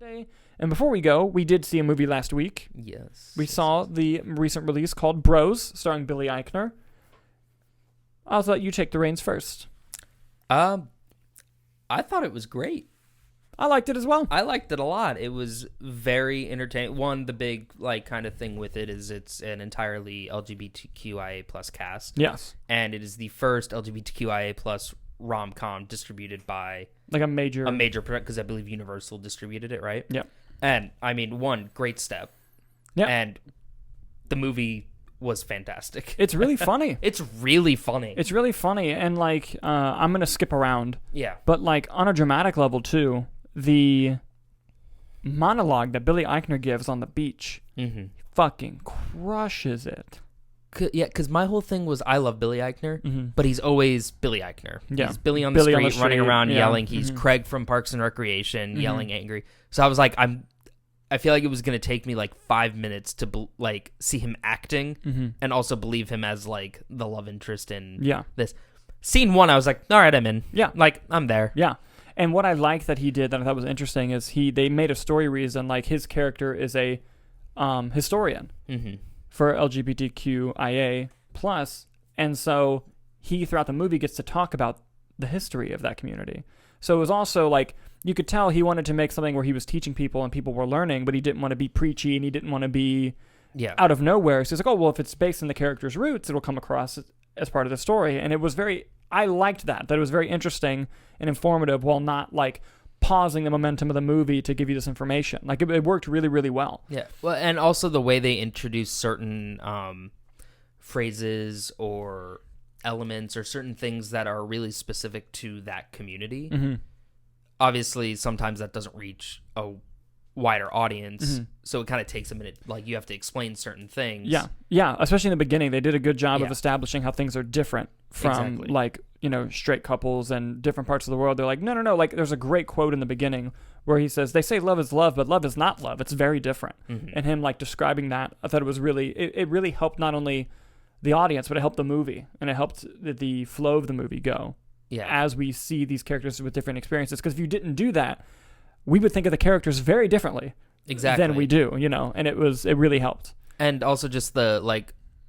Monday. And before we go, we did see a movie last week. Yes. We saw the recent release called Bros, starring Billy Eichner. I'll let you take the reins first. I thought it was great. I liked it as well. I liked it a lot. It was very entertaining. One, the big kind of thing with it is it's an entirely LGBTQIA plus cast. Yes. And it is the first LGBTQIA plus rom-com distributed by like a major because I believe Universal distributed it, right? Yep. And I mean, one, great step. Yeah. And the movie was fantastic. It's really funny. It's really funny. It's really funny, and I'm gonna skip around. Yeah. But on a dramatic level too, the monologue that Billy Eichner gives on the beach, fucking crushes it. Yeah, because my whole thing was I love Billy Eichner, but he's always Billy Eichner. Yeah. He's Billy on the street, running around yelling. He's Craig from Parks and Recreation, yelling angry. So I was like, I feel like it was going to take me 5 minutes to see him acting and also believe him as the love interest in this. Scene 1, I was like, all right, I'm in. Yeah. I'm there. Yeah. And what I liked that he did that I thought was interesting is they made a story reason his character is a historian for LGBTQIA plus, and so he throughout the movie gets to talk about the history of that community. So it was also you could tell he wanted to make something where he was teaching people and people were learning, but he didn't want to be preachy and he didn't want to be out of nowhere. So he's like, oh, well, if it's based on the character's roots, it'll come across as part of the story. And it was I liked that it was very interesting and informative while not pausing the momentum of the movie to give you this information. It worked really, really well. Yeah. Well, and also the way they introduce certain phrases or elements or certain things that are really specific to that community. Obviously, sometimes that doesn't reach a wider audience, so it kind of takes a minute. You have to explain certain things. Yeah. Especially in the beginning, they did a good job of establishing how things are different from straight couples and different parts of the world. They're like, no. There's a great quote in the beginning where he says, "They say love is love, but love is not love. It's very different." And him describing that, I thought it was really, it really helped not only the audience, but it helped the movie and it helped the flow of the movie go. Yeah. As we see these characters with different experiences, because if you didn't do that, we would think of the characters very differently than we do, and it really helped. And also just the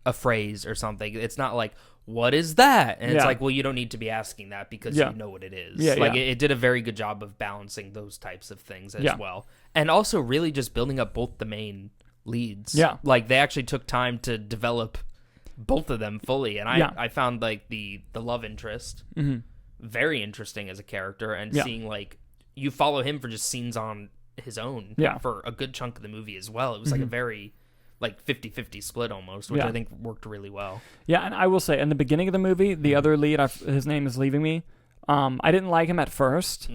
a phrase or something. It's not what is that? And it's well, you don't need to be asking that because you know what it is. It did a very good job of balancing those types of things as well. And also really just building up both the main leads. Yeah. They actually took time to develop both of them fully. And I found the love interest very interesting as a character, and seeing you follow him for just scenes on his own for a good chunk of the movie as well. It was a very 50-50 split almost, which I think worked really well. Yeah, and I will say, in the beginning of the movie, the other lead, his name is leaving me, I didn't like him at first,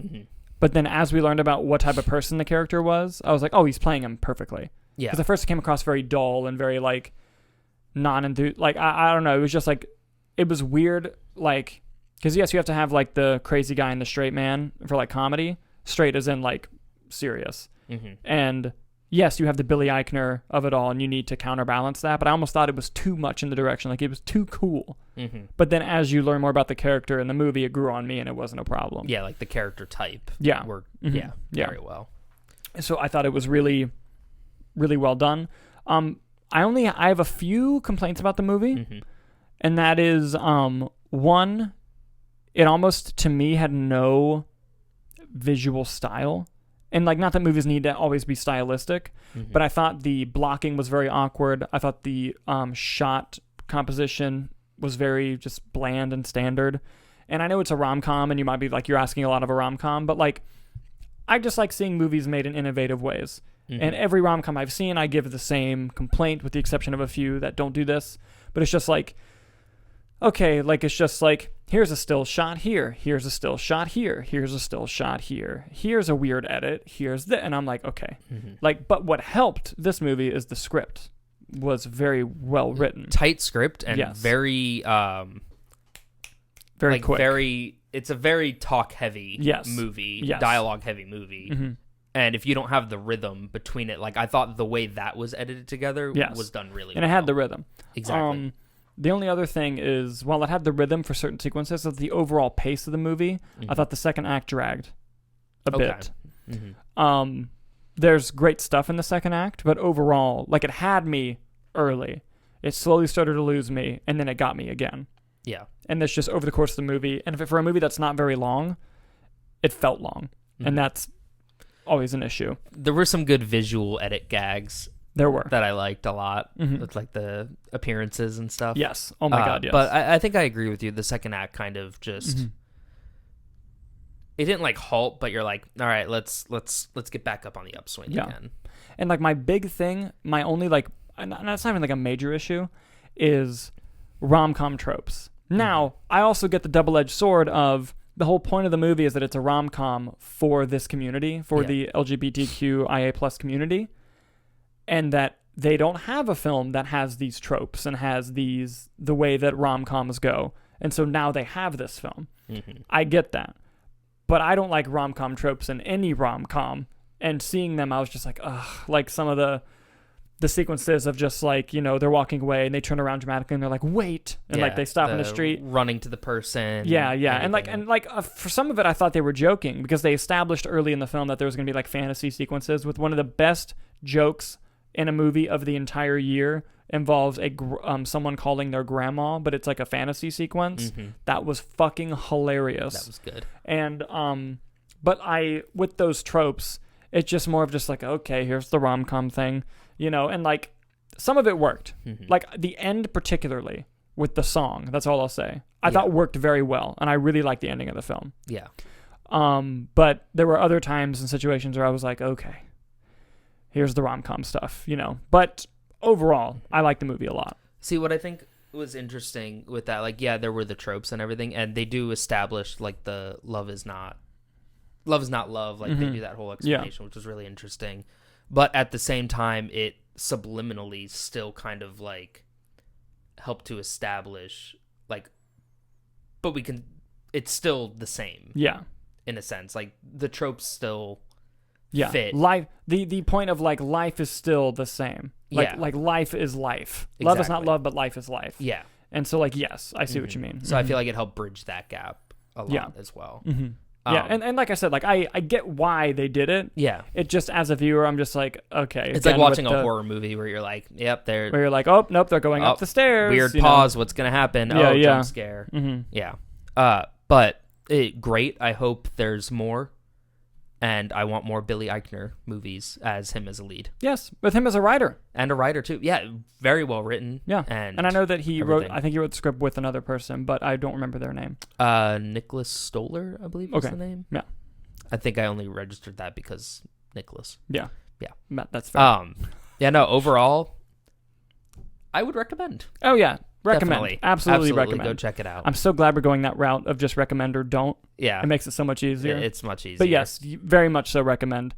but then as we learned about what type of person the character was, I was like, oh, he's playing him perfectly. Yeah. Because at first it came across very dull and very non-enthused. I don't know, it was just it was weird, because yes, you have to have the crazy guy and the straight man for comedy. Straight as in serious. And yes, you have the Billy Eichner of it all, and you need to counterbalance that. But I almost thought it was too much in the direction. It was too cool. But then as you learn more about the character in the movie, it grew on me, and it wasn't a problem. Yeah, the character type. Yeah. Worked. Very well. So I thought it was really, really well done. I have a few complaints about the movie, and that is one, it almost to me had no visual style. And not that movies need to always be stylistic, but I thought the blocking was very awkward. I thought the shot composition was very just bland and standard. And I know it's a rom-com, and you might be you're asking a lot of a rom-com, but I just like seeing movies made in innovative ways. And every rom-com I've seen, I give the same complaint, with the exception of a few that don't do this. But it's just okay, it's just here's a still shot here, here's a still shot here, here's a still shot here, here's a weird edit, here's that, and I'm okay. But what helped this movie is the script was very well written. Tight script and very quick. It's a very talk-heavy movie, dialogue-heavy movie. And if you don't have the rhythm between it, I thought the way that was edited together was done really well. And it had the rhythm. Exactly. The only other thing is, while it had the rhythm for certain sequences, of the overall pace of the movie, I thought the second act dragged a bit. there's great stuff in the second act, but overall, like, it had me early. It slowly started to lose me, and then it got me again. Yeah. And that's just over the course of the movie. And for a movie that's not very long, it felt long. Mm-hmm. And that's always an issue. There were some good visual edit gags. There were. That I liked a lot. Mm-hmm. With, like, the appearances and stuff. Yes. Oh, my God, yes. But I think I agree with you. The second act kind of just... Mm-hmm. It didn't, like, halt, but you're like, all right, let's get back up on the upswing again. And, like, my big thing, my only, like... And that's not even, like, a major issue, is rom-com tropes. Mm-hmm. Now, I also get the double-edged sword of... The whole point of the movie is that it's a rom-com for this community, for the LGBTQIA plus community, and that they don't have a film that has these tropes and has the way that rom-coms go. And so now they have this film. Mm-hmm. I get that. But I don't like rom-com tropes in any rom-com. And seeing them, I was just like, ugh. Like some of the sequences of just like, you know, they're walking away and they turn around dramatically and they're like, wait. And like they stop in the street. Running to the person. Yeah. And for some of it, I thought they were joking because they established early in the film that there was going to be like fantasy sequences with one of the best jokes in a movie of the entire year involves someone calling their grandma, but it's like a fantasy sequence. Mm-hmm. That was fucking hilarious. That was good. And, but with those tropes, it's just more of just like, okay, here's the rom-com thing. You know, and like some of it worked. Mm-hmm. Like the end particularly with the song, that's all I'll say. I thought worked very well, and I really liked the ending of the film. Yeah. But there were other times and situations where I was like, okay, here's the rom-com stuff, you know. But overall, I like the movie a lot. See, what I think was interesting with that, like, yeah, there were the tropes and everything, and they do establish like the love is not love. Like they do that whole explanation, which was really interesting. But at the same time, it subliminally still kind of like helped to establish like, but it's still the same. Yeah. In a sense, like the tropes still fit. Life, the point of like life is still the same. Like life is life. Exactly. Love is not love, but life is life. Yeah. And so like, yes, I see what you mean. So I feel like it helped bridge that gap a lot as well. Mm-hmm. Yeah, and like I said, like I get why they did it. Yeah. It just, as a viewer, I'm just like, okay. It's like watching a horror movie where you're like, yep, where you're like, oh, nope, they're going up the stairs. Weird pause, what's going to happen? Jump scare. Mm-hmm. Yeah. But great. I hope there's more. And I want more Billy Eichner movies as him as a lead. Yes, with him as a writer. And a writer, too. Yeah, very well written. Yeah, and I know that he wrote the script with another person, but I don't remember their name. Nicholas Stoller, I believe was the name. Yeah. I think I only registered that because Nicholas. Yeah. Yeah. That's fair. Yeah, no, overall, I would recommend. Oh, yeah. Recommend. Definitely. Absolutely recommend. Go check it out. I'm so glad we're going that route of just recommend or don't. Yeah. It makes it so much easier. It's much easier. But yes, very much so recommend.